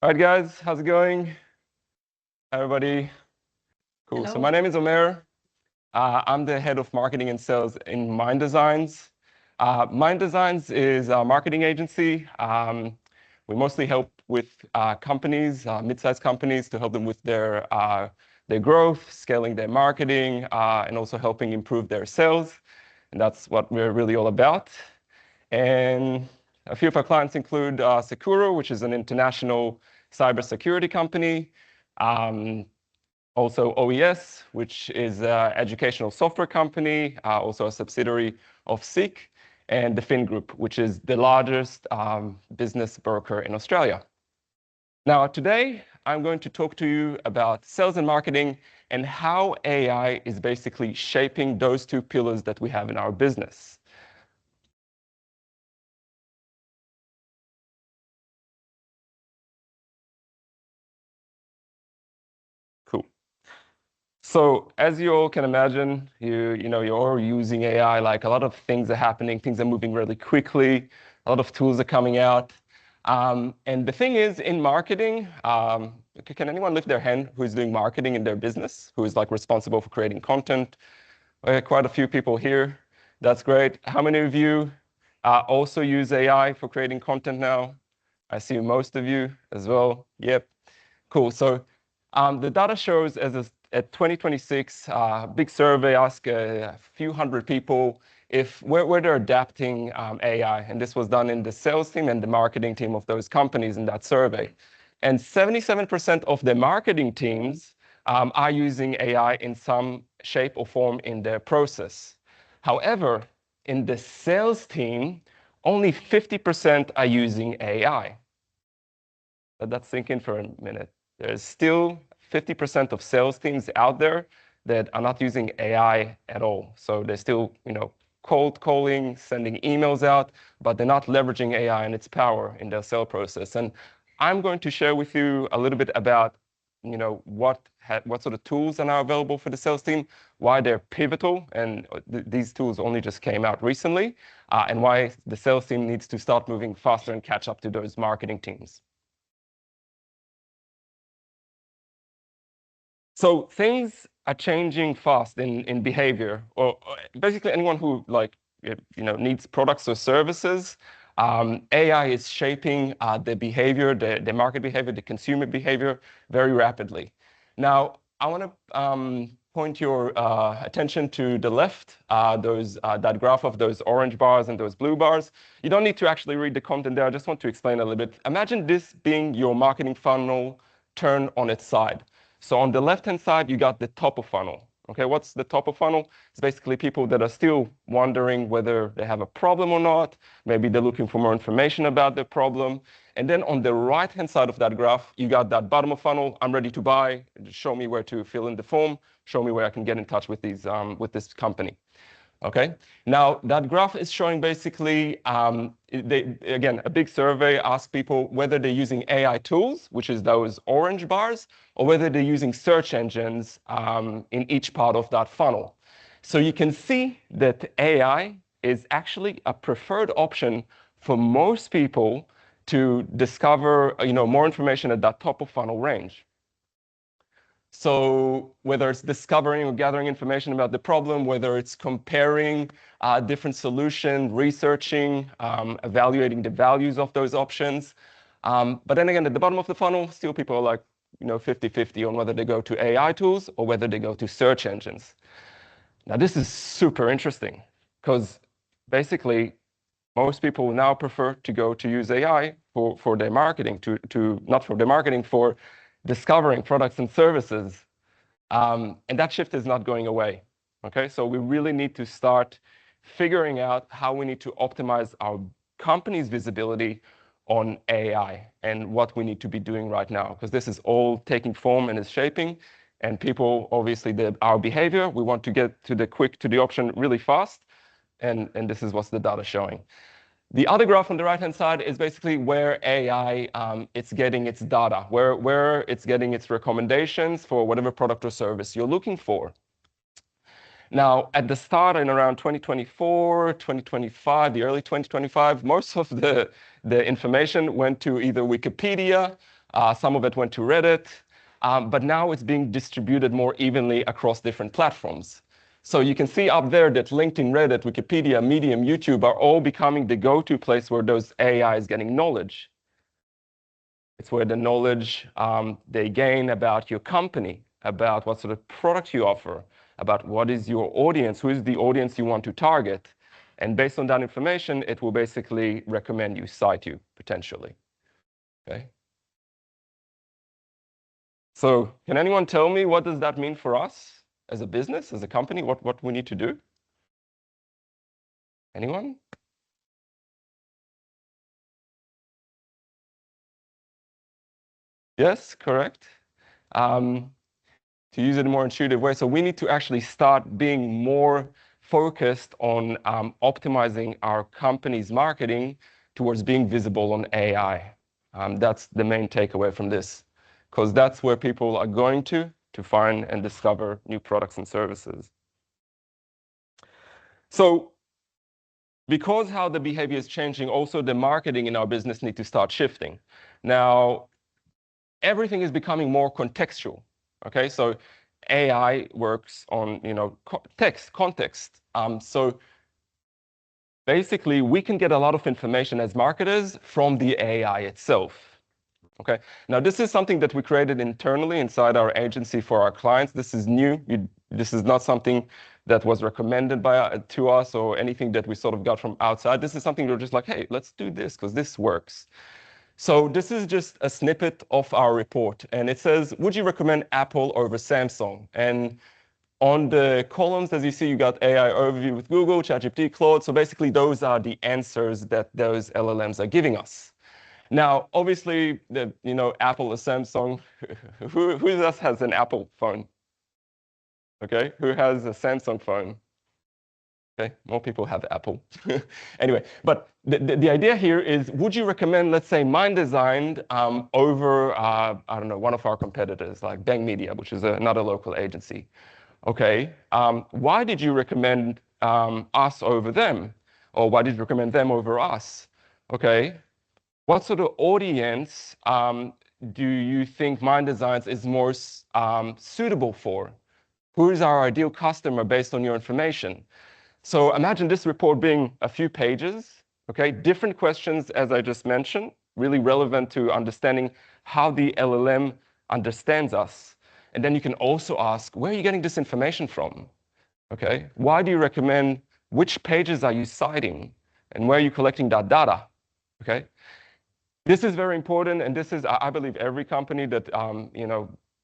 All right, guys, how's it going? Everybody, cool. So my Hello. name is Omer. I'm the head of marketing and sales in Mind Designs. Mind Designs is a marketing agency. We mostly help with companies, mid-sized companies, to help them with their growth, scaling their marketing, and also helping improve their sales. And that's what we're really all about. And a few of our clients include Securo, which is an international cybersecurity company. Also OES, which is an educational software company, also a subsidiary of Seek, and the Fin Group, which is the largest business broker in Australia. Now, today, I'm going to talk to you about sales and marketing and how AI is basically shaping those two pillars that we have in our business. Cool. So as you all can imagine, you're all using AI. Like a lot of things are happening, things are moving really quickly, a lot of tools are coming out. And the thing is, in marketing, can anyone lift their hand who is doing marketing in their business, who is like responsible for creating content? Quite a few people here. That's great. How many of you also use AI for creating content now? I see most of you as well. Yep. Cool. So the data shows at 2026, big survey asked a few hundred people where they're adapting AI. And this was done in the sales team and the marketing team of those companies in that survey. And 77% of the marketing teams are using AI in some shape or form in their process. However, in the sales team, only 50% are using AI. Let that sink in for a minute. There's still 50% of sales teams out there that are not using AI at all. So they're still, cold calling, sending emails out, but they're not leveraging AI and its power in their sales process. And I'm going to share with you a little bit about, what sort of tools are now available for the sales team, why they're pivotal, and these tools only just came out recently, and why the sales team needs to start moving faster and catch up to those marketing teams. So things are changing fast in behavior, or basically anyone who needs products or services. AI is shaping the behavior, the market behavior, the consumer behavior very rapidly. Now, I want to point your attention to the left, that graph of those orange bars and those blue bars. You don't need to actually read the content there. I just want to explain a little bit. Imagine this being your marketing funnel turned on its side. So on the left-hand side, you got the top of funnel. Okay, what's the top of funnel? It's basically people that are still wondering whether they have a problem or not. Maybe they're looking for more information about the problem. And then on the right-hand side of that graph, you got that bottom of funnel. I'm ready to buy. Show me where to fill in the form. Show me where I can get in touch with this company. Okay, now that graph is showing basically, again, a big survey asked people whether they're using AI tools, which is those orange bars, or whether they're using search engines in each part of that funnel. So you can see that AI is actually a preferred option for most people to discover, more information at that top of funnel range. So whether it's discovering or gathering information about the problem, whether it's comparing different solutions, researching, evaluating the values of those options. But then again, at the bottom of the funnel, still people are like, 50-50 on whether they go to AI tools or whether they go to search engines. Now, this is super interesting because basically most people now prefer to go to use AI for their marketing, not for their marketing, for discovering products and services. And that shift is not going away. Okay, so we really need to start figuring out how we need to optimize our company's visibility on AI and what we need to be doing right now, because this is all taking form and is shaping. And people, obviously, our behavior, we want to get to the option really fast. And this is what the data showing. The other graph on the right-hand side is basically where AI it's getting its data, where it's getting its recommendations for whatever product or service you're looking for. Now, at the start, in around 2024, 2025, the early 2025, most of the information went to either Wikipedia Some of it went to Reddit, but now it's being distributed more evenly across different platforms. So you can see up there that LinkedIn, Reddit, Wikipedia, Medium, YouTube are all becoming the go-to place where those AI is getting knowledge. It's where the knowledge they gain about your company, about what sort of product you offer, about what is your audience, who is the audience you want to target. And based on that information, it will basically recommend you, cite you, potentially. Okay. So can anyone tell me what does that mean for us as a business, as a company, what we need to do? Anyone? Yes, correct. To use it in a more intuitive way. So we need to actually start being more focused on optimizing our company's marketing towards being visible on AI. That's the main takeaway from this, because that's where people are going to find and discover new products and services. So because how the behavior is changing, also the marketing in our business need to start shifting. Now, everything is becoming more contextual. Okay, so AI works on text context. So basically, we can get a lot of information as marketers from the AI itself. Okay, now this is something that we created internally inside our agency for our clients. This is new. This is not something that was recommended to us or anything that we sort of got from outside. This is something we're just like, hey, let's do this because this works. So this is just a snippet of our report, and it says, would you recommend Apple over Samsung? And on the columns, as you see, you got AI overview with Google, ChatGPT, Claude. So basically, those are the answers that those LLMs are giving us. Now, obviously, Apple or Samsung, who of us has an Apple phone? Okay, who has a Samsung phone? Okay, more people have Apple. Anyway, but the idea here is, would you recommend, let's say, Mind Designed over, I don't know, one of our competitors, like Bang Media, which is another local agency? Okay, why did you recommend us over them? Or why did you recommend them over us? Okay, what sort of audience do you think Mind Designs is more suitable for? Who is our ideal customer based on your information? So imagine this report being a few pages, okay? Different questions, as I just mentioned, really relevant to understanding how the LLM understands us. And then you can also ask, where are you getting this information from? Okay, why do you recommend, which pages are you citing? And where are you collecting that data? Okay, this is very important, and this is, I believe, every company that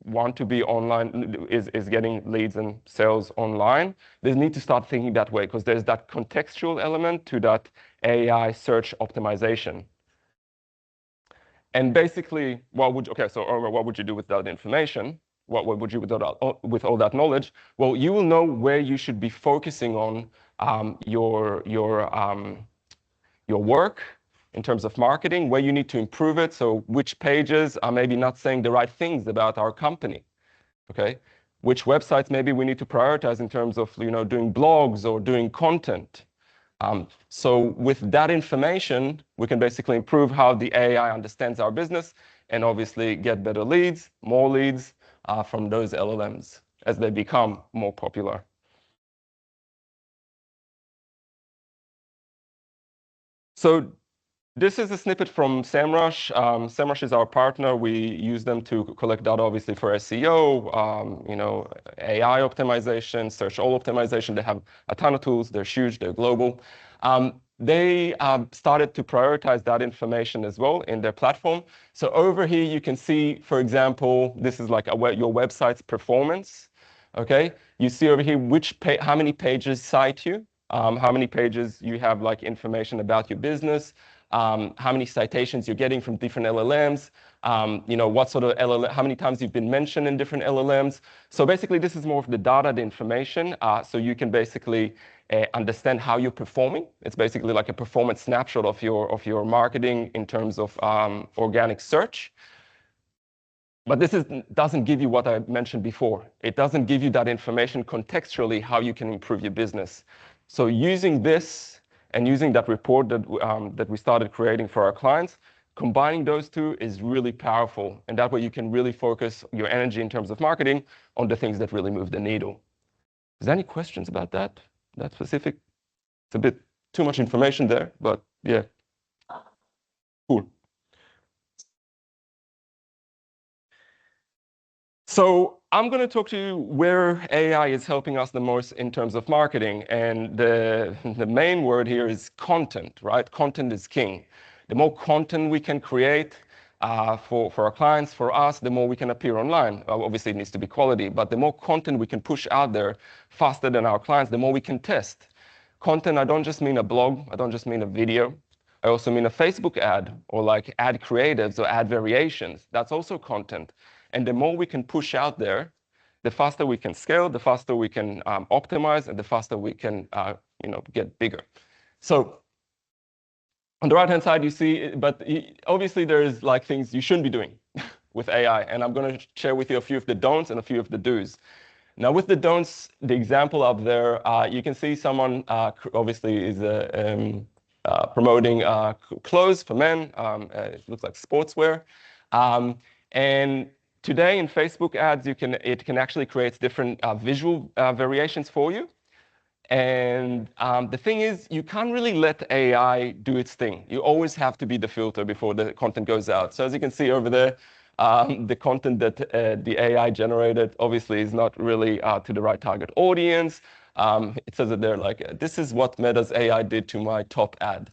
want to be online is getting leads and sales online. They need to start thinking that way because there's that contextual element to that AI search optimization. And basically, what would you do with that information? What would you do with all that knowledge? Well, you will know where you should be focusing on your work in terms of marketing, where you need to improve it. So which pages are maybe not saying the right things about our company, okay? Which websites maybe we need to prioritize in terms of doing blogs or doing content. So with that information, we can basically improve how the AI understands our business and obviously get better leads, more leads from those LLMs as they become more popular. So this is a snippet from SEMrush. SEMrush is our partner. We use them to collect data, obviously, for SEO, AI optimization, search all optimization. They have a ton of tools. They're huge. They're global. They started to prioritize that information as well in their platform. So over here, you can see, for example, this is like your website's performance. Okay, you see over here how many pages cite you, how many pages you have like information about your business. How many citations you're getting from different LLMs, what sort of LLM, how many times you've been mentioned in different LLMs. So basically, this is more of the data, the information, so you can basically understand how you're performing. It's basically like a performance snapshot of your marketing in terms of organic search. But this doesn't give you what I mentioned before. It doesn't give you that information contextually how you can improve your business. So using this and using that report that we started creating for our clients, combining those two is really powerful. And that way you can really focus your energy in terms of marketing on the things that really move the needle. Is there any questions about that? That specific? It's a bit too much information there, but yeah, cool. So I'm going to talk to you where AI is helping us the most in terms of marketing. And the main word here is content, right? Content is king. The more content we can create for our clients, for us, the more we can appear online. Obviously, it needs to be quality, but the more content we can push out there faster than our clients, the more we can test. Content, I don't just mean a blog. I don't just mean a video. I also mean a Facebook ad or like ad creatives or ad variations. That's also content. And the more we can push out there, the faster we can scale, the faster we can optimize, and the faster we can get bigger. So on the right-hand side, you see, but obviously there's like things you shouldn't be doing with AI. And I'm going to share with you a few of the don'ts and a few of the do's. Now, with the don'ts, the example up there, you can see someone obviously is promoting clothes for men. It looks like sportswear. And today in Facebook ads, it can actually create different visual variations for you. And the thing is, you can't really let AI do its thing. You always have to be the filter before the content goes out. So as you can see over there, the content that the AI generated obviously is not really to the right target audience. It says that they're like, this is what Meta's AI did to my top ad.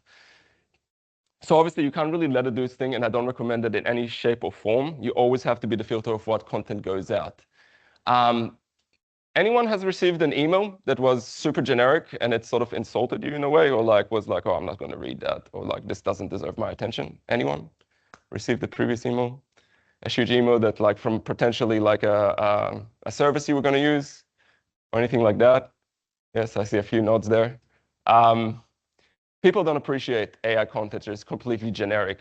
So obviously you can't really let it do its thing, and I don't recommend it in any shape or form. You always have to be the filter of what content goes out. Anyone has received an email that was super generic and it sort of insulted you in a way, or like was like, oh, I'm not going to read that, or like this doesn't deserve my attention? Anyone received the previous email? A huge email that like from potentially like a service you were going to use or anything like that? Yes, I see a few nods there. People don't appreciate AI content. It's completely generic,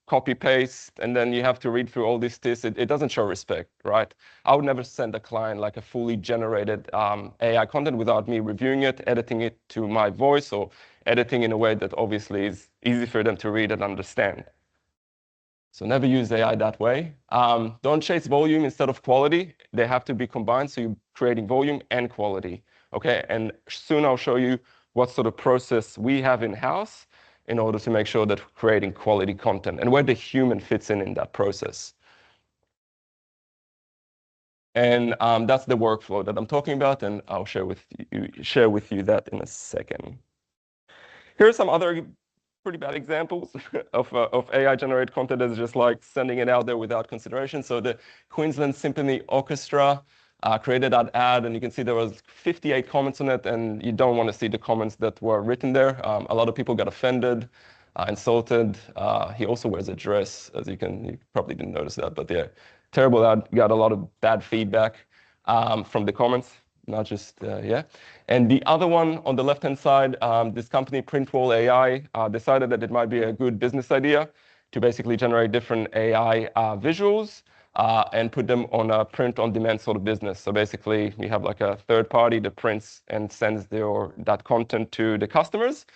copy paste, and then you have to read through all this. It doesn't show respect, right? I would never send a client like a fully generated AI content without me reviewing it, editing it to my voice, or editing in a way that obviously is easy for them to read and understand. So never use AI that way. Don't chase volume instead of quality. They have to be combined, so you're creating volume and quality. Okay, and soon I'll show you what sort of process we have in-house in order to make sure that we're creating quality content and where the human fits in that process. And that's the workflow that I'm talking about, and I'll share with you that in a second. Here are some other pretty bad examples of AI-generated content that's just like sending it out there without consideration. So the Queensland Symphony Orchestra created that ad, and you can see there was 58 comments on it, and you don't want to see the comments that were written there. A lot of people got offended, insulted. He also wears a dress, as you probably didn't notice that, but yeah, terrible ad. Got a lot of bad feedback from the comments. Not just, yeah. And the other one on the left-hand side, this company, Printwall AI, decided that it might be a good business idea to basically generate different AI visuals and put them on a print-on-demand sort of business. So basically, we have like a third party that prints and sends that content to the customers.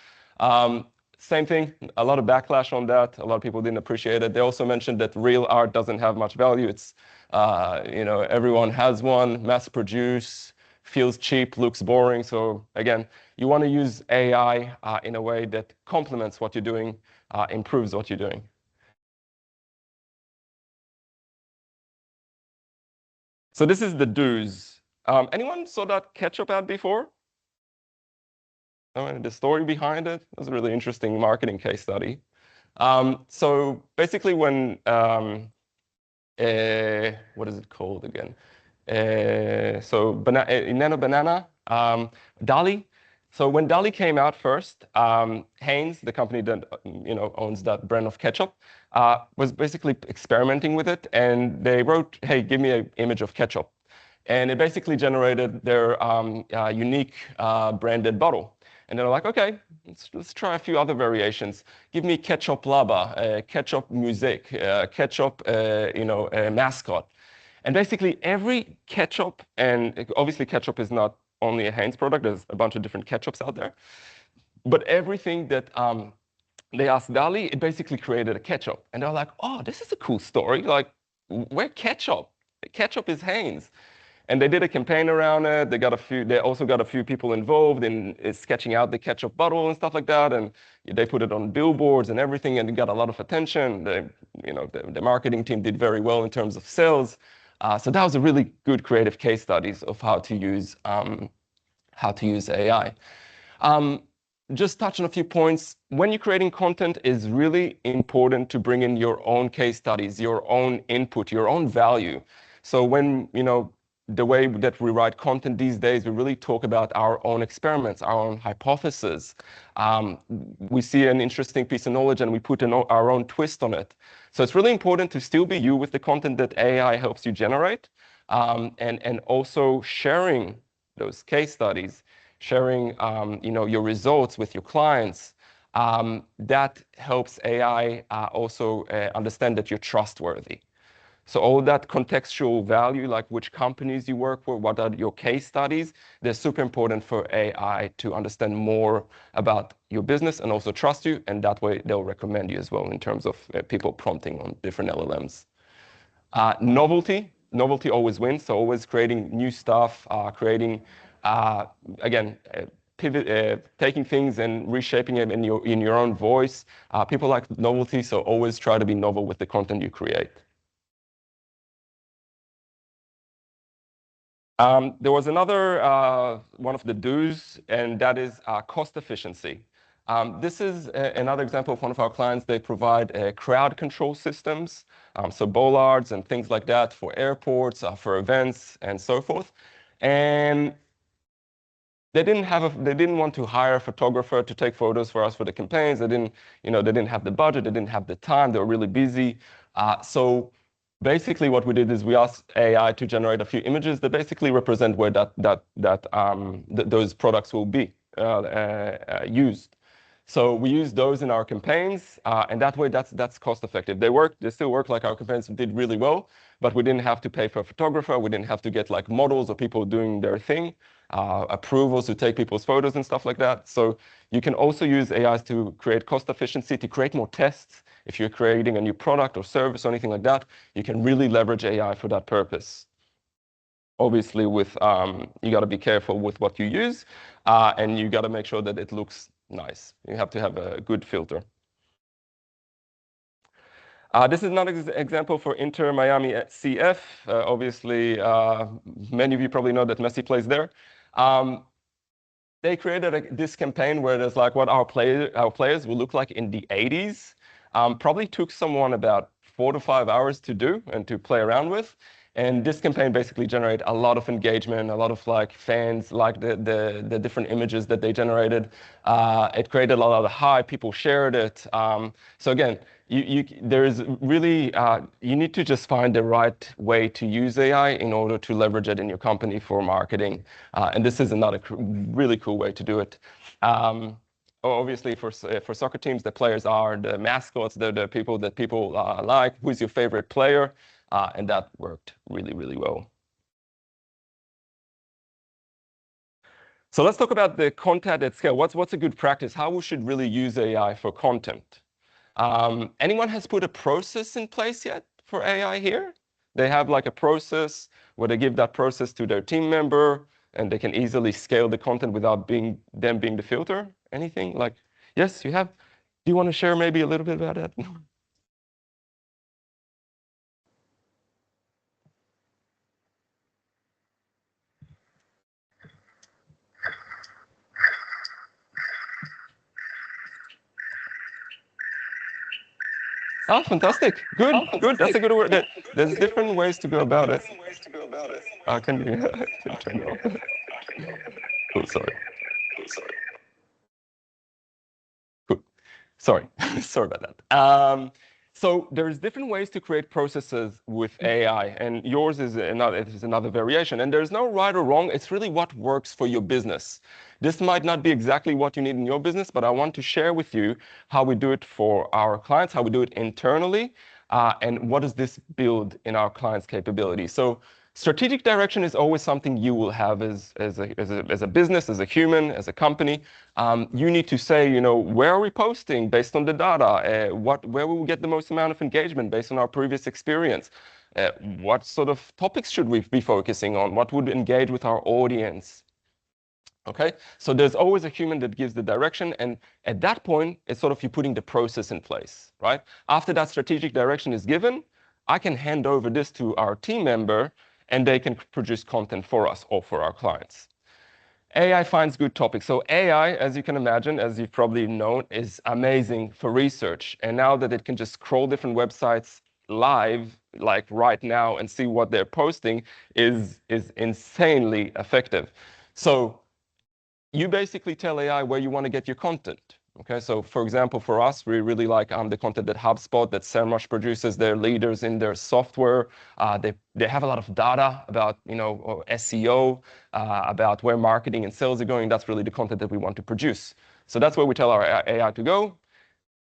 Same thing, a lot of backlash on that. A lot of people didn't appreciate it. They also mentioned that real art doesn't have much value. It's, everyone has one, mass-produced, feels cheap, looks boring. So again, you want to use AI in a way that complements what you're doing, improves what you're doing. So this is the do's. Anyone saw that ketchup ad before? The story behind it was a really interesting marketing case study. So basically when, what is it called again? So Nano Banana, Dali. So when Dali came out first, Heinz, the company that owns that brand of ketchup, was basically experimenting with it, and they wrote, "Hey, give me an image of ketchup," and it basically generated their unique branded bottle. And they're like, "Okay, let's try a few other variations. Give me ketchup lava, ketchup music, ketchup, mascot." And basically every ketchup, and obviously ketchup is not only a Heinz product, there's a bunch of different ketchups out there, but everything that they asked DALL-E, it basically created a ketchup. And they're like, oh, this is a cool story. Like, we're ketchup. Ketchup is Heinz. And they did a campaign around it. They also got a few people involved in sketching out the ketchup bottle and stuff like that. And they put it on billboards and everything, and it got a lot of attention. The marketing team did very well in terms of sales. So that was a really good creative case studies of how to use AI. Just touch on a few points. When you're creating content, it's really important to bring in your own case studies, your own input, your own value. So when, the way that we write content these days, we really talk about our own experiments, our own hypotheses. We see an interesting piece of knowledge and we put our own twist on it. So it's really important to still be you with the content that AI helps you generate, and also sharing those case studies, sharing your results with your clients. That helps AI also understand that you're trustworthy. So all that contextual value, like which companies you work for, what are your case studies, they're super important for AI to understand more about your business and also trust you. And that way they'll recommend you as well in terms of people prompting on different LLMs. Novelty always wins. So always creating new stuff, again, taking things and reshaping it in your own voice. People like novelty, so always try to be novel with the content you create. There was another one of the do's, and that is cost efficiency. This is another example of one of our clients. They provide crowd control systems, so bollards and things like that for airports, for events, and so forth. And they didn't want to hire a photographer to take photos for us for the campaigns. They didn't have the budget. They didn't have the time. They were really busy. So basically, what we did is we asked AI to generate a few images that basically represent where those products will be used. So we use those in our campaigns, and that way that's cost effective. They still work like our campaigns did really well, but we didn't have to pay for a photographer. We didn't have to get like models or people doing their thing, approvals to take people's photos and stuff like that. So you can also use AIs to create cost efficiency, to create more tests. If you're creating a new product or service or anything like that, you can really leverage AI for that purpose. Obviously, you got to be careful with what you use, and you got to make sure that it looks nice. You have to have a good filter. This is another example for Inter Miami at CF. Obviously, many of you probably know that Messi plays there. They created this campaign where there's like what our players will look like in the 80s. Probably took someone about 4 to 5 hours to do and to play around with. And this campaign basically generated a lot of engagement, a lot of like fans like the different images that they generated. It created a lot of hype. People shared it. So again, there is really you need to just find the right way to use AI in order to leverage it in your company for marketing. And this is another really cool way to do it. Obviously, for soccer teams, the players are the mascots, the people that people like. Who's your favorite player? And that worked really, really well. So let's talk about the content at scale. What's a good practice? How we should really use AI for content? Anyone has put a process in place yet for AI here? They have like a process where they give that process to their team member, and they can easily scale the content without them being the filter. Anything like, yes, you have. Do you want to share maybe a little bit about that? Oh, fantastic. Good, good. That's a good word. There's different ways to go about it. Can you turn it off? Oh, sorry. Cool. Sorry. Sorry about that. So there's different ways to create processes with AI, and yours is another variation. And there's no right or wrong. It's really what works for your business. This might not be exactly what you need in your business, but I want to share with you how we do it for our clients, how we do it internally, and what does this build in our clients' capability. So Strategic direction is always something you will have as a business, as a human, as a company. You need to say, where are we posting based on the data? Where will we get the most amount of engagement based on our previous experience? What sort of topics should we be focusing on? What would engage with our audience? Okay, so there's always a human that gives the direction, and at that point, it's sort of you putting the process in place, right? After that strategic direction is given, I can hand over this to our team member, and they can produce content for us or for our clients. AI finds good topics. So AI, as you can imagine, as you've probably known, is amazing for research. And now that it can just scroll different websites live, like right now, and see what they're posting is insanely effective. So you basically tell AI where you want to get your content. Okay, so for example, for us, we really like the content that HubSpot, that SEMrush produces. They're leaders in their software. They have a lot of data about SEO, about where marketing and sales are going. That's really the content that we want to produce. So that's where we tell our AI to go.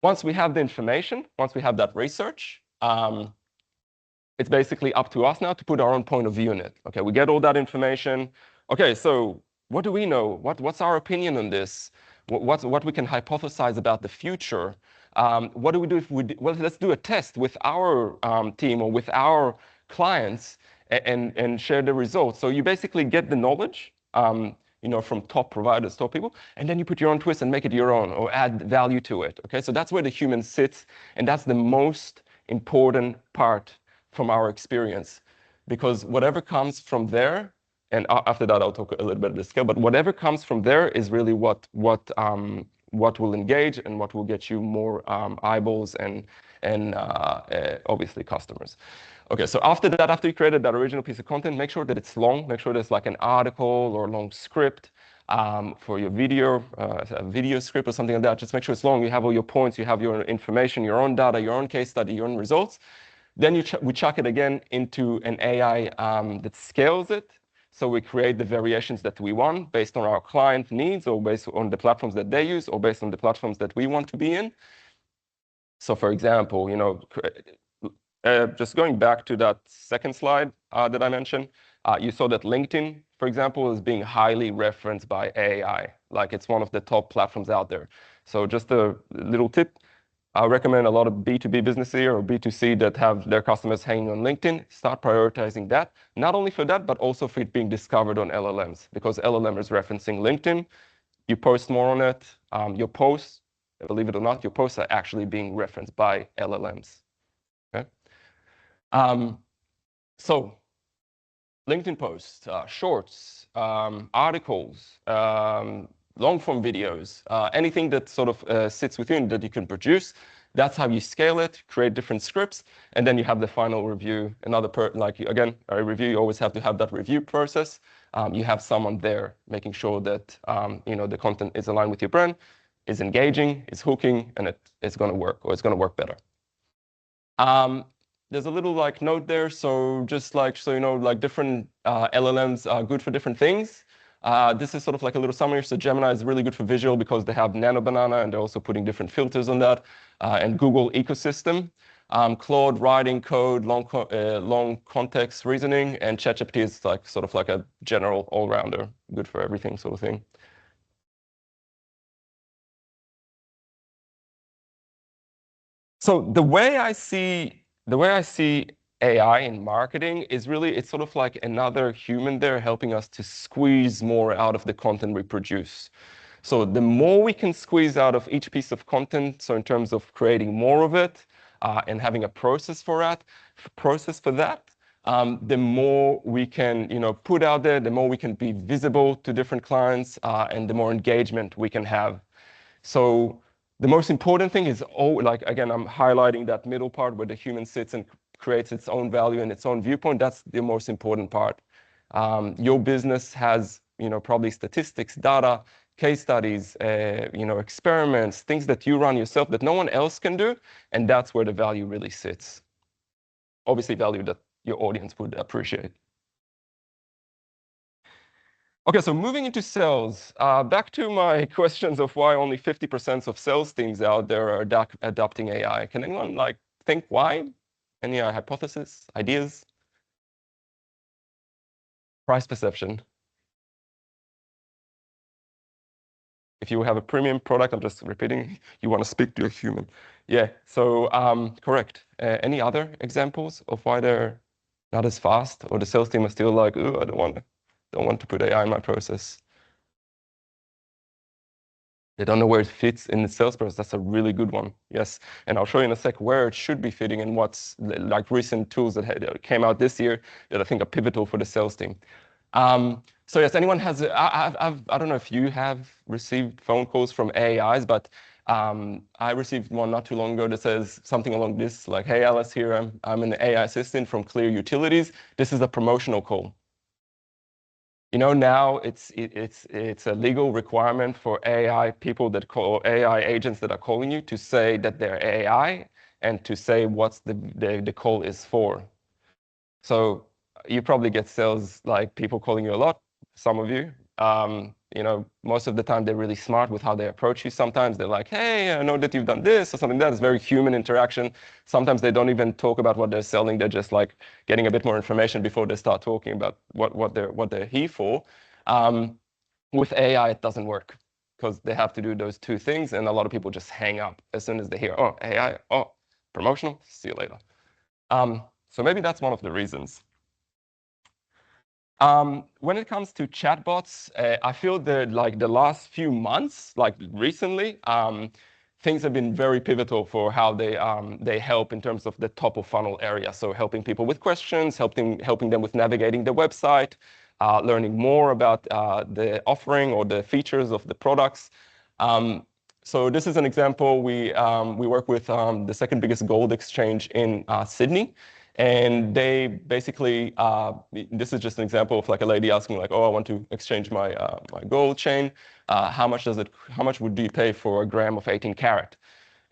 Once we have the information, once we have that research, it's basically up to us now to put our own point of view in it. Okay, we get all that information. Okay, so what do we know? What's our opinion on this? What we can hypothesize about the future? What do we do if well, let's do a test with our team or with our clients and share the results. So you basically get the knowledge, from top providers, top people, and then you put your own twist and make it your own or add value to it. Okay, so that's where the human sits, and that's the most important part from our experience, because whatever comes from there, and after that I'll talk a little bit of the scale, but whatever comes from there is really what will engage and what will get you more eyeballs and obviously customers. Okay, so after that, after you created that original piece of content, make sure that it's long. Make sure there's like an article or a long script for your video, a video script or something like that. Just make sure it's long. You have all your points. You have your information, your own data, your own case study, your own results. Then we chuck it again into an AI that scales it. So we create the variations that we want based on our client needs or based on the platforms that they use or based on the platforms that we want to be in. So for example, just going back to that second slide that I mentioned, you saw that LinkedIn, for example, is being highly referenced by AI. Like it's one of the top platforms out there. So just a little tip, I recommend a lot of B2B businesses or B2C that have their customers hanging on LinkedIn. Start prioritizing that, not only for that, but also for it being discovered on LLMs, because LLM is referencing LinkedIn. You post more on it. Your posts, believe it or not, your posts are actually being referenced by LLMs. Okay. So LinkedIn posts, shorts, articles, long form videos, anything that sort of sits within that you can produce. That's how you scale it, create different scripts, and then you have the final review. Again, a review, you always have to have that review process. You have someone there making sure that the content is aligned with your brand, is engaging, is hooking, and it's going to work, or it's going to work better. There's a little note there, so just different LLMs are good for different things. This is sort of like a little summary. So Gemini is really good for visual because they have Nano Banana, and they're also putting different filters on that. And Google ecosystem. Claude, writing code, long context reasoning, and ChatGPT is sort of like a general all-rounder, good for everything sort of thing. So the way I see AI in marketing is really, it's sort of like another human there helping us to squeeze more out of the content we produce. So the more we can squeeze out of each piece of content, so in terms of creating more of it and having a process for that, the more we can put out there, the more we can be visible to different clients, and the more engagement we can have. So the most important thing is, again, I'm highlighting that middle part where the human sits and creates its own value and its own viewpoint. That's the most important part. Your business has, probably statistics, data, case studies, experiments, things that you run yourself that no one else can do, and that's where the value really sits. Obviously, value that your audience would appreciate. Okay, so moving into sales, back to my questions of why only 50% of sales teams out there are adopting AI. Can anyone think why? Any hypothesis, ideas? Price perception. If you have a premium product, I'm just repeating, you want to speak to a human. Yeah, so correct. Any other examples of why they're not as fast, or the sales team are still like, oh, I don't want to put AI in my process. They don't know where it fits in the sales process. That's a really good one. Yes, and I'll show you in a sec where it should be fitting and what's like recent tools that came out this year that I think are pivotal for the sales team. So yes, anyone has, I don't know if you have received phone calls from AIs, but I received one not too long ago that says something along this, like, hey, Alice here, I'm an AI assistant from Clear Utilities. This is a promotional call. You know, now it's a legal requirement for AI people that call AI agents that are calling you to say that they're AI and to say what's the call is for. So you probably get sales like people calling you a lot, some of you. You know, most of the time they're really smart with how they approach you. Sometimes they're like, hey, I know that you've done this or something. That is very human interaction. Sometimes they don't even talk about what they're selling. They're just like getting a bit more information before they start talking about what they're here for. With AI, it doesn't work because they have to do those two things, and a lot of people just hang up as soon as they hear, oh, AI, oh, promotional, see you later. So maybe that's one of the reasons. When it comes to chatbots, I feel that like the last few months, like recently, things have been very pivotal for how they help in terms of the top of funnel area. So helping people with questions, helping them with navigating the website, learning more about the offering or the features of the products. So this is an example. We work with the second biggest gold exchange in Sydney. And they basically, this is just an example of like a lady asking like, oh, I want to exchange my my gold chain. How much would you pay for a gram of 18 karat?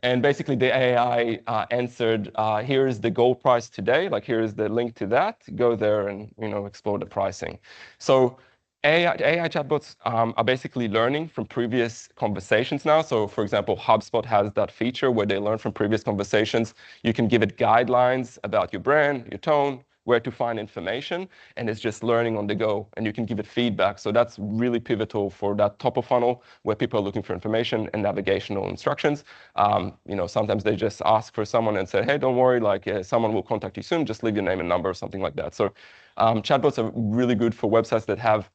And basically the AI answered, here's the gold price today, like here's the link to that, go there and explore the pricing. So AI chatbots are basically learning from previous conversations now. So for example, HubSpot has that feature where they learn from previous conversations. You can give it guidelines about your brand, your tone, where to find information, and it's just learning on the go, and you can give it feedback. So that's really pivotal for that top of funnel where people are looking for information and navigational instructions. Sometimes they just ask for someone and say, hey, don't worry, like someone will contact you soon, just leave your name and number or something like that. So chatbots are really good for websites that have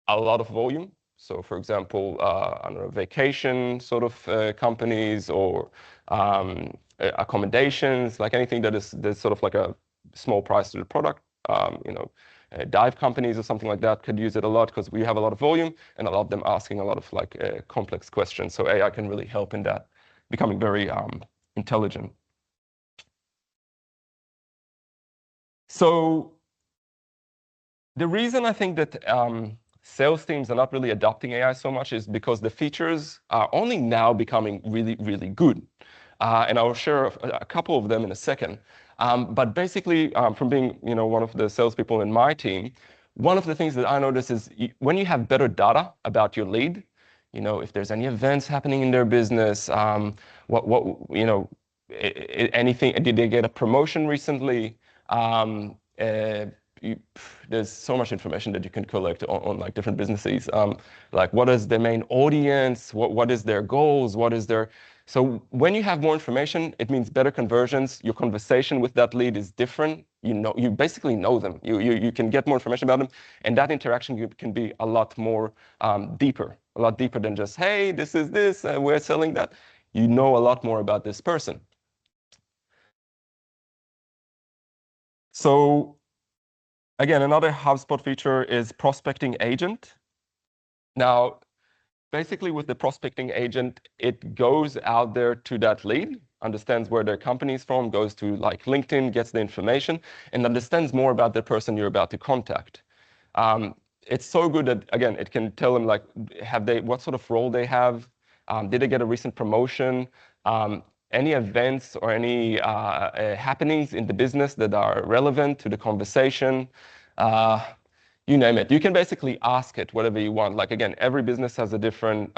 a lot of volume. So for example, I don't know, vacation sort of companies or accommodations, like anything that is there's sort of like a small price to the product. Dive companies or something like that could use it a lot because we have a lot of volume and a lot of them asking a lot of like complex questions. So AI can really help in that, becoming very intelligent. So the reason I think that sales teams are not really adopting AI so much is because the features are only now becoming really, really good. And I'll share a couple of them in a second. But basically, from being one of the salespeople in my team, one of the things that I notice is when you have better data about your lead, if there's any events happening in their business, anything, did they get a promotion recently? There's so much information that you can collect on like different businesses. Like what is their main audience? What is their goals? So when you have more information, it means better conversions. Your conversation with that lead is different. You basically know them. You can get more information about them, and that interaction can be a lot more deeper, a lot deeper than just, hey, this is this, we're selling that. You know a lot more about this person. So again, another HubSpot feature is prospecting agent. Now, basically with the prospecting agent, it goes out there to that lead, understands where their company is from, goes to like LinkedIn, gets the information, and understands more about the person you're about to contact. It's so good that, again, it can tell them like, what sort of role they have, did they get a recent promotion, any events or any happenings in the business that are relevant to the conversation. You name it. You can basically ask it whatever you want. Like again, every business has a different,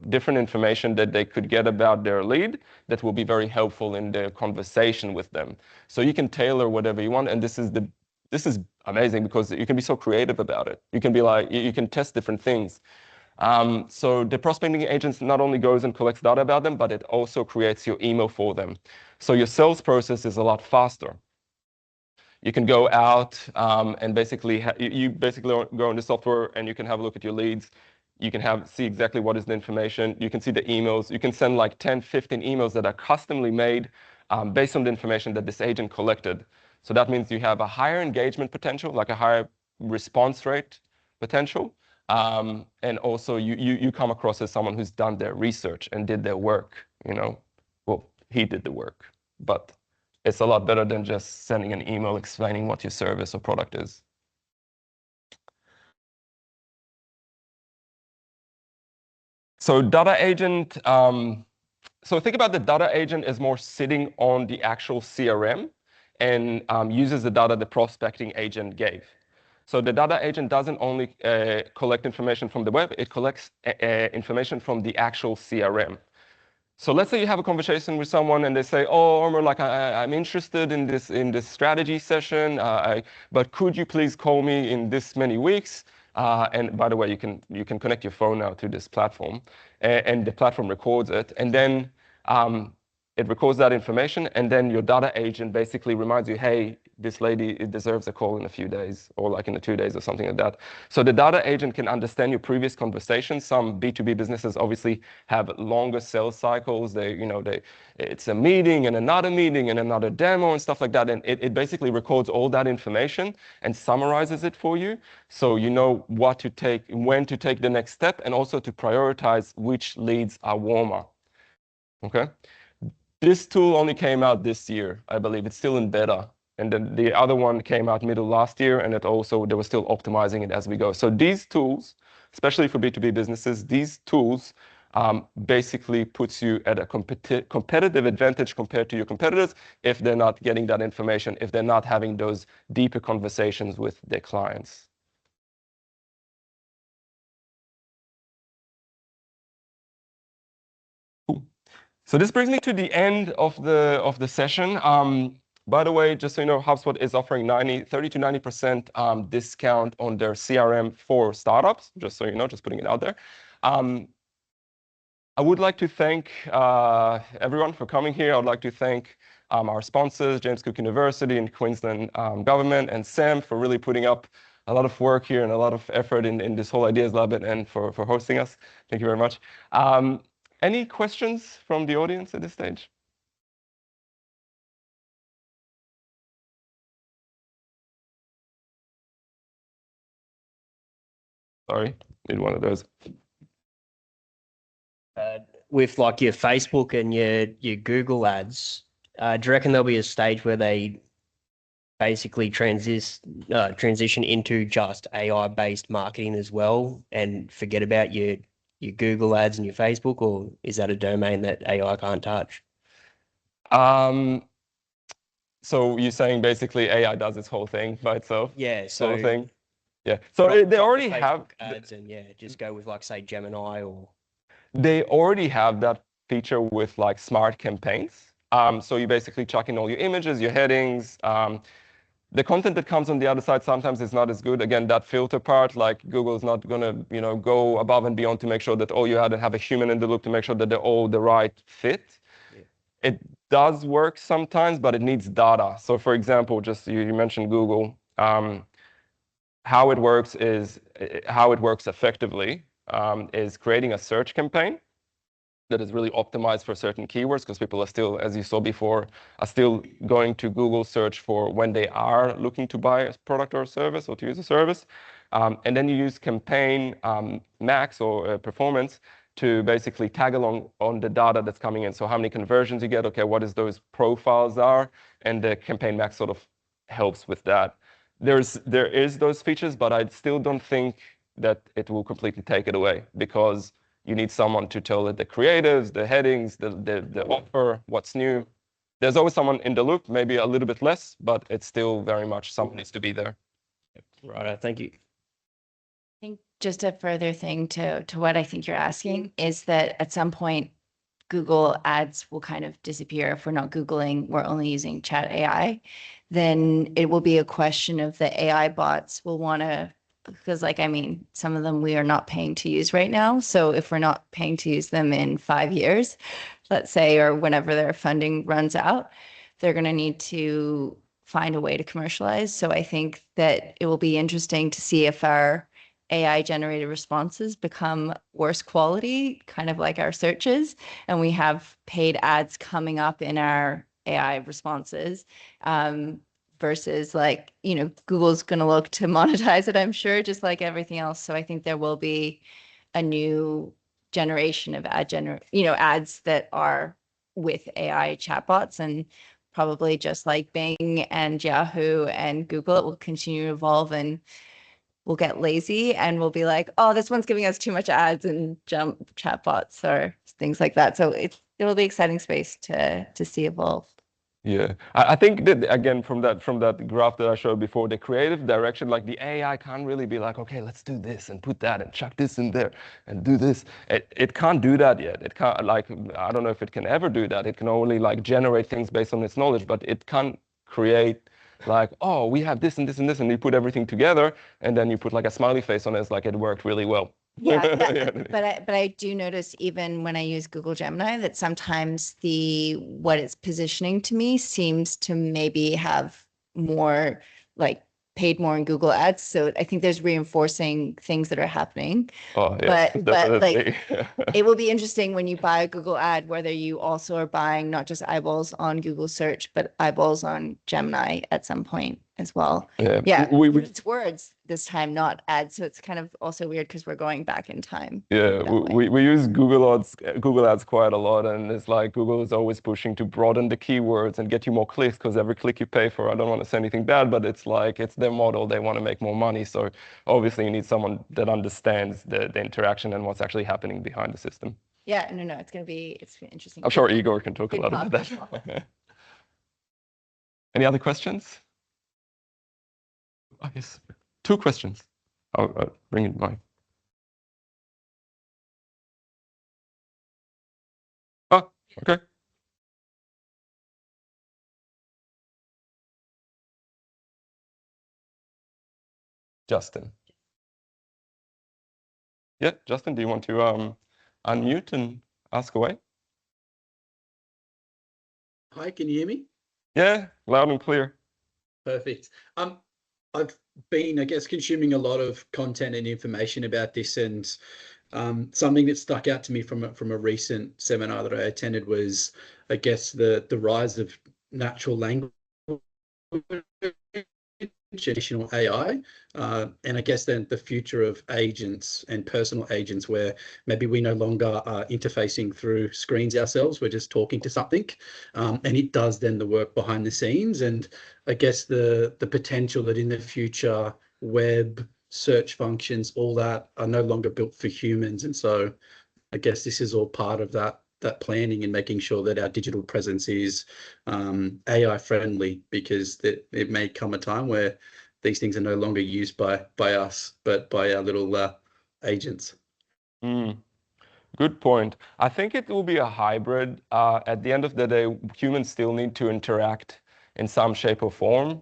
different information that they could get about their lead that will be very helpful in their conversation with them. So you can tailor whatever you want, and this is this is amazing because you can be so creative about it. You can be like, you can test different things. So the prospecting agent not only goes and collects data about them, but it also creates your email for them. So your sales process is a lot faster. You can go out and basically you basically go into software and you can have a look at your leads. You can see exactly what is the information. You can see the emails. You can send like 10, 15 emails that are customly made based on the information that this agent collected. So that means you have a higher engagement potential, like a higher response rate potential. And also you come across as someone who's done their research and did their work, you know. Well, he did the work, but it's a lot better than just sending an email explaining what your service or product is. So data agent, so think about the data agent as more sitting on the actual CRM and uses the data the prospecting agent gave. So the data agent doesn't only collect information from the web, it collects information from the actual CRM. So let's say you have a conversation with someone and they say, "Oh, Omer, like I'm interested in this strategy session, but could you please call me in this many weeks?" And by the way, you can connect your phone now to this platform, and the platform records it, and then it records that information, and then your data agent basically reminds you, "Hey, this lady deserves a call in a few days, or like in the 2 days, or something like that." So the data agent can understand your previous conversations. Some B2B businesses obviously have longer sales cycles. It's a meeting and another demo and stuff like that, and it basically records all that information and summarizes it for you, so you know what to take, when to take the next step, and also to prioritize which leads are warmer. Okay. This tool only came out this year, I believe. It's still in beta. And then the other one came out middle last year, and they were still optimizing it as we go. So these tools, especially for B2B businesses, these tools basically puts you at a competitive advantage compared to your competitors if they're not getting that information, if they're not having those deeper conversations with their clients. Cool. So this brings me to the end of the session. By the way, just so you know, HubSpot is offering 30 to 90% discount on their CRM for startups. Just so you know, just putting it out there. I would like to thank everyone for coming here. I would like to thank our sponsors, James Cook University and Queensland government, and Sam for really putting up a lot of work here and a lot of effort in this whole Ideas Lab and for hosting us. Thank you very much. Any questions from the audience at this stage? Sorry, need one of those. With like your Facebook and your Google ads, do you reckon there'll be a stage where they basically transition into just AI-based marketing as well and forget about your Google ads and your Facebook, or is that a domain that AI can't touch? So you're saying basically AI does this whole thing by itself? Yeah, Sort of so thing. Yeah. So they already have ads and just go with like say Gemini or. They already have that feature with like smart campaigns. So you basically chuck in all your images, your headings. The content that comes on the other side sometimes is not as good. Again, that filter part, like Google is not going to, go above and beyond to make sure that all you had and have a human in the loop to make sure that they're all the right fit. Yeah. It does work sometimes, but it needs data. So for example, just you mentioned Google. How it works effectively is creating a search campaign that is really optimized for certain keywords, because people are still, as you saw before, are still going to Google search for when they are looking to buy a product or a service or to use a service. And then you use campaign max or performance to basically tag along on the data that's coming in. So how many conversions you get, okay, what is those profiles are, and the campaign max sort of helps with that. There is those features, but I still don't think that it will completely take it away, because you need someone to tell it the creatives, the headings, the offer, what's new. There's always someone in the loop, maybe a little bit less, but it's still very much someone needs to be there. Right, thank you. I think just a further thing to what I think you're asking is that at some point Google ads will kind of disappear. If we're not Googling, we're only using chat AI, then it will be a question of the AI bots will want to, because like, I mean, some of them we are not paying to use right now. So if we're not paying to use them in 5 years, let's say, or whenever their funding runs out, they're going to need to find a way to commercialize. So I think that it will be interesting to see if our AI generated responses become worse quality, kind of like our searches, and we have paid ads coming up in our AI responses. Versus like, Google's going to look to monetize it, I'm sure, just like everything else. So I think there will be a new generation of ads that are with AI chatbots, and probably just like Bing and Yahoo and Google, it will continue to evolve, and we'll get lazy and we'll be like, oh, this one's giving us too much ads, and jump chatbots or things like that. So it'll be exciting space to see evolve. Yeah, I think that again from that graph that I showed before, the creative direction, like the AI can't really be like, okay, let's do this and put that and chuck this in there and do this. It can't do that yet. It can't, like, I don't know if it can ever do that. It can only like generate things based on its knowledge, but it can't create like, oh, we have this and this and this, and you put everything together and then you put like a smiley face on it. It's like it worked really well. Yeah, Yeah. but I do notice, even when I use Google Gemini, that sometimes what it's positioning to me seems to maybe have more, like, paid more in Google ads. So I think there's reinforcing things that are happening. Oh yes, But like, definitely. it will be interesting when you buy a Google ad, whether you also are buying not just eyeballs on Google search, but eyeballs on Gemini at some point as well. Yeah, Yeah, we it's words this time, not ads. So it's kind of also weird because we're going back in time Yeah, that way. we use Google Ads quite a lot, and it's like Google is always pushing to broaden the keywords and get you more clicks, because every click you pay for, I don't want to say anything bad, but it's like it's their model. They want to make more money. So obviously you need someone that understands the interaction and what's actually happening behind the system. Yeah, no, it's interesting. I'm sure Igor can talk a Good lot about topic. that. Any other questions? Oh, yes, two questions. I'll bring it by. Oh, okay. Justin. Yeah, Justin, do you want to unmute and ask away? Hi, can you hear me? Yeah, loud and clear. Perfect. I've been, I guess, consuming a lot of content and information about this, and something that stuck out to me from a recent seminar that I attended was, I guess, the rise of natural language, traditional AI, and I guess then the future of agents and personal agents, where maybe we no longer are interfacing through screens ourselves. We're just talking to something, and it does then the work behind the scenes. And I guess the potential that in the future, web search functions, all that, are no longer built for humans. And so I guess this is all part of that planning and making sure that our digital presence is AI friendly, because it may come a time where these things are no longer used by us, but by our little agents. Mm. Good point. I think it will be a hybrid. At the end of the day, humans still need to interact in some shape or form.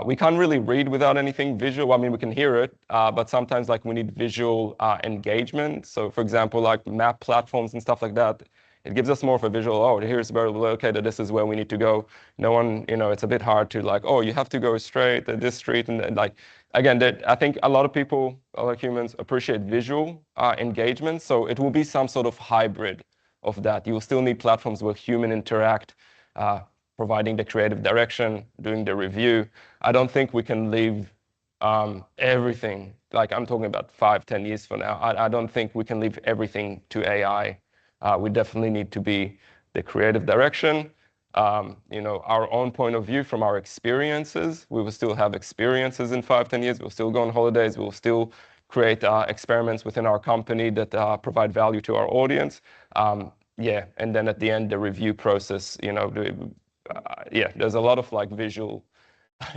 We can't really read without anything visual. I mean, we can hear it, but sometimes like we need visual engagement. So for example, like map platforms and stuff like that, it gives us more of a visual, oh, here's where we're located, this is where we need to go. No one, it's a bit hard to like, oh, you have to go straight to this street. And like, again, I think a lot of people, a lot of humans appreciate visual engagement. So it will be some sort of hybrid of that. You will still need platforms where human interact, providing the creative direction, doing the review. I don't think we can leave everything, like I'm talking about 5, 10 years from now. I don't think we can leave everything to AI. We definitely need to be the creative direction, our own point of view from our experiences. We will still have experiences in 5, 10 years. We'll still go on holidays. We'll still create experiments within our company that provide value to our audience. Yeah, and then at the end, the review process, yeah, there's a lot of like visual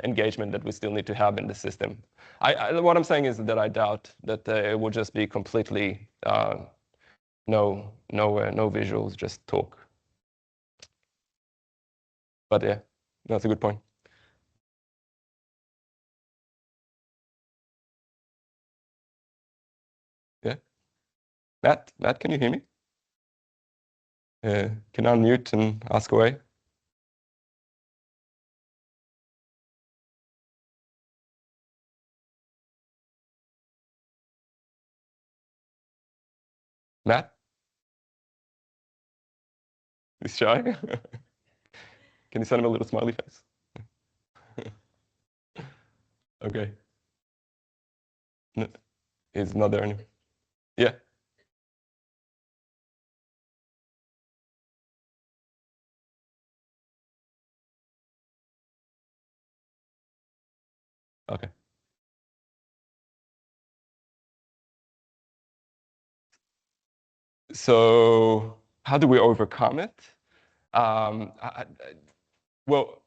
engagement that we still need to have in the system. What I'm saying is that I doubt that it will just be completely no visuals, just talk. But yeah, that's a good point. Yeah, Matt, can you hear me? Can I unmute and ask away? Matt? He's shy? Can you send him a little smiley face? Okay. No, he's not there anymore. Yeah. Okay. So how do we overcome it? Well,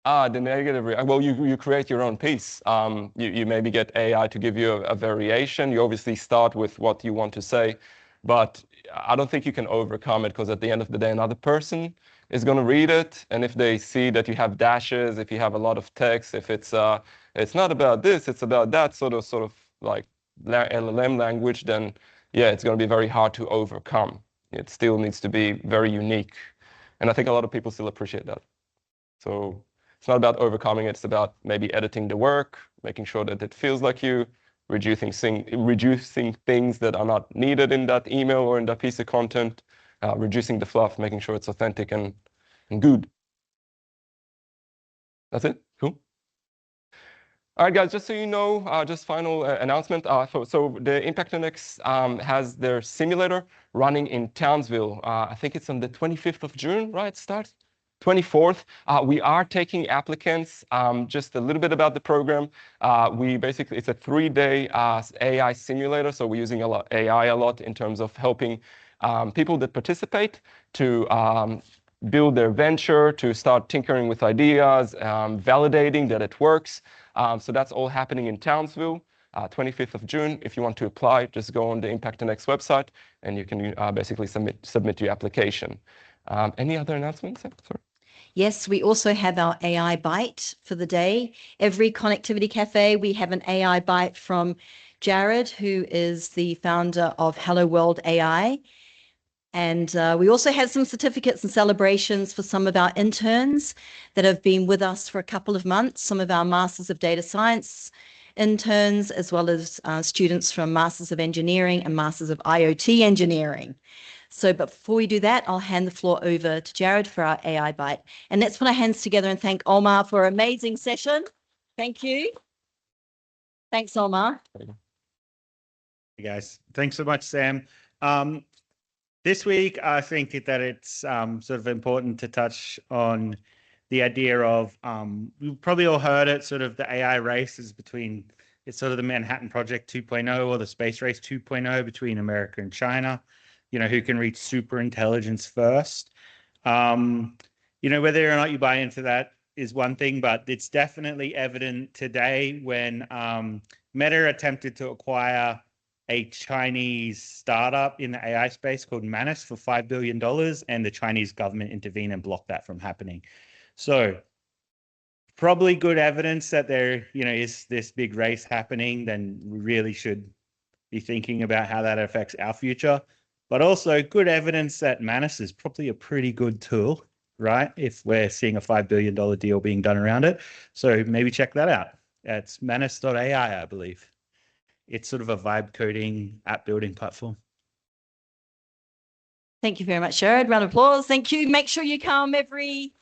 the negative. Well, you create your own piece. You maybe get AI to give you a variation. You obviously start with what you want to say, but I don't think you can overcome it because at the end of the day, another person is going to read it, and if they see that you have dashes, if you have a lot of text, if it's not about this, it's about that sort of like LLM language, then yeah, it's going to be very hard to overcome. It still needs to be very unique, and I think a lot of people still appreciate that. So it's not about overcoming it. It's about maybe editing the work, making sure that it feels like you, reducing things that are not needed in that email or in that piece of content, reducing the fluff, making sure it's authentic and good. That's it. Cool. All right, guys, just so you know, just final announcement. So the Impact Index has their simulator running in Townsville. I think it's on the 25th of June, right? Starts 24th. We are taking applicants. Just a little bit about the program. It's a 3-day AI simulator. So we're using AI a lot in terms of helping people that participate to build their venture, to start tinkering with ideas, validating that it works. So that's all happening in Townsville, 25th of June. If you want to apply, just go on the Impact Index website and you can basically submit your application. Any other announcements? Sorry. Yes, we also have our AI Bite for the day. Every Connectivity Cafe, we have an AI Bite from Jared, who is the founder of Hello World AI. And we also had some certificates and celebrations for some of our interns that have been with us for a couple of months, some of our Masters of Data Science interns, as well as students from Masters of Engineering and Masters of IoT Engineering. So, but before we do that, I'll hand the floor over to Jared for our AI Bite. And let's put our hands together and thank Omer for an amazing session. Thank you. Thanks, Omer. Hey guys, thanks so much, Sam. This week, I think that it's sort of important to touch on the idea of, we've probably all heard it, sort of the AI race is between, it's sort of the Manhattan Project 2.0 or the space race 2.0 between America and China, who can reach super intelligence first. Whether or not you buy into that is one thing, but it's definitely evident today when Meta attempted to acquire a Chinese startup in the AI space called Manus for $5 billion, and the Chinese government intervened and blocked that from happening. So probably good evidence that there, is this big race happening. Then we really should be thinking about how that affects our future. But also good evidence that Manus is probably a pretty good tool, right? If we're seeing a $5 billion deal being done around it. So maybe check that out. It's manus.ai, I believe. It's sort of a vibe coding app building platform. Thank you very much, Jared. Round of applause. Thank you. Make sure you come every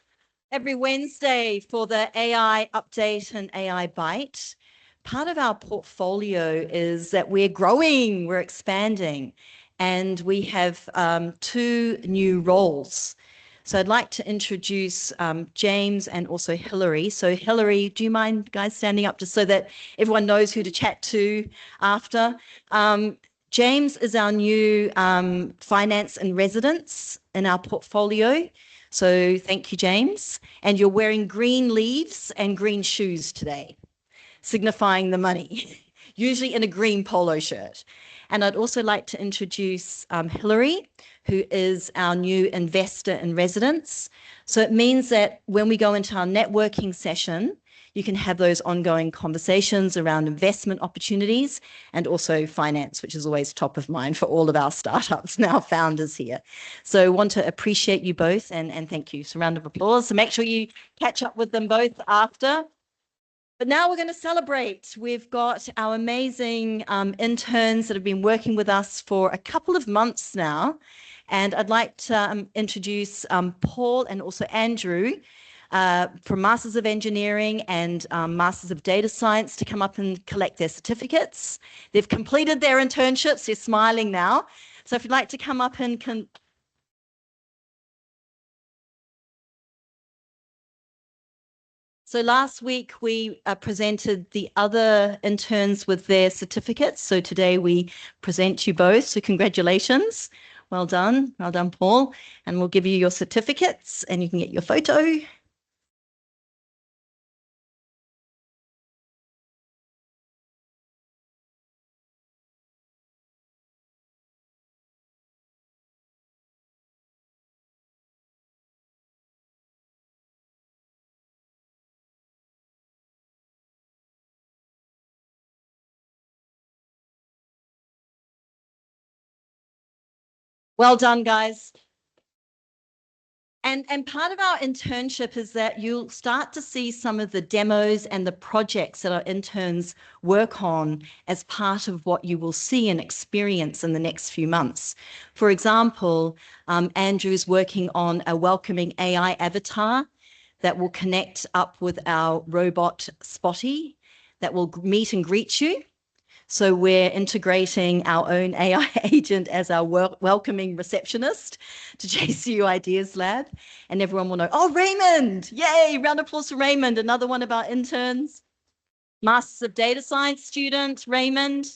Wednesday for the AI update and AI bite. Part of our portfolio is that we're growing, we're expanding, and we have 2 new roles. So I'd like to introduce James and also Hillary. So Hillary, do you mind guys standing up just so that everyone knows who to chat to after? James is our new finance and residence in our portfolio. So thank you, James. And you're wearing green leaves and green shoes today, signifying the money, usually in a green polo shirt. And I'd also like to introduce Hilary, who is our new investor in residence. So it means that when we go into our networking session, you can have those ongoing conversations around investment opportunities and also finance, which is always top of mind for all of our startups and our founders here. So want to appreciate you both and thank you. So round of applause. So make sure you catch up with them both after. But now we're going to celebrate. We've got our amazing interns that have been working with us for a couple of months now. And I'd like to introduce Paul and also Andrew from Masters of Engineering and Masters of Data Science to come up and collect their certificates. They've completed their internships. They're smiling now. So if you'd like to come up and So last week we presented the other interns with their certificates. So today we present you both. So congratulations. Well done. Well done, Paul. And we'll give you your certificates and you can get your photo. Well done, guys. And part of our internship is that you'll start to see some of the demos and the projects that our interns work on as part of what you will see and experience in the next few months. For example, Andrew's working on a welcoming AI avatar that will connect up with our robot Spotty that will meet and greet you. So we're integrating our own AI agent as our welcoming receptionist to JCU Ideas Lab. And everyone will know, oh, Raymond, yay, round of applause for Raymond, another one of our interns. Masters of Data Science student, Raymond.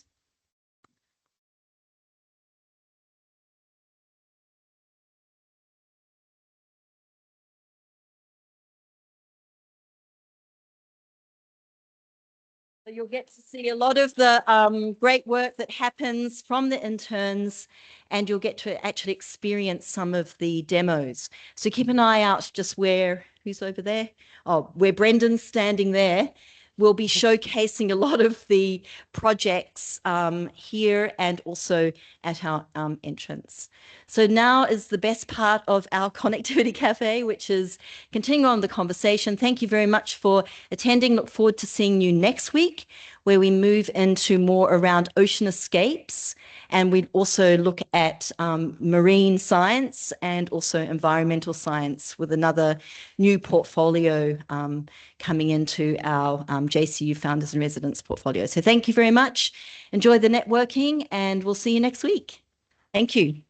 So you'll get to see a lot of the great work that happens from the interns, and you'll get to actually experience some of the demos. So keep an eye out just who's over there? Oh, where Brendan's standing there. We'll be showcasing a lot of the projects here and also at our entrance. So now is the best part of our Connectivity Cafe, which is continuing on the conversation. Thank you very much for attending. Look forward to seeing you next week, where we move into more around ocean escapes. And we also look at marine science and also environmental science with another new portfolio coming into our JCU Founders and Residents portfolio. So thank you very much. Enjoy the networking and we'll see you next week. Thank you.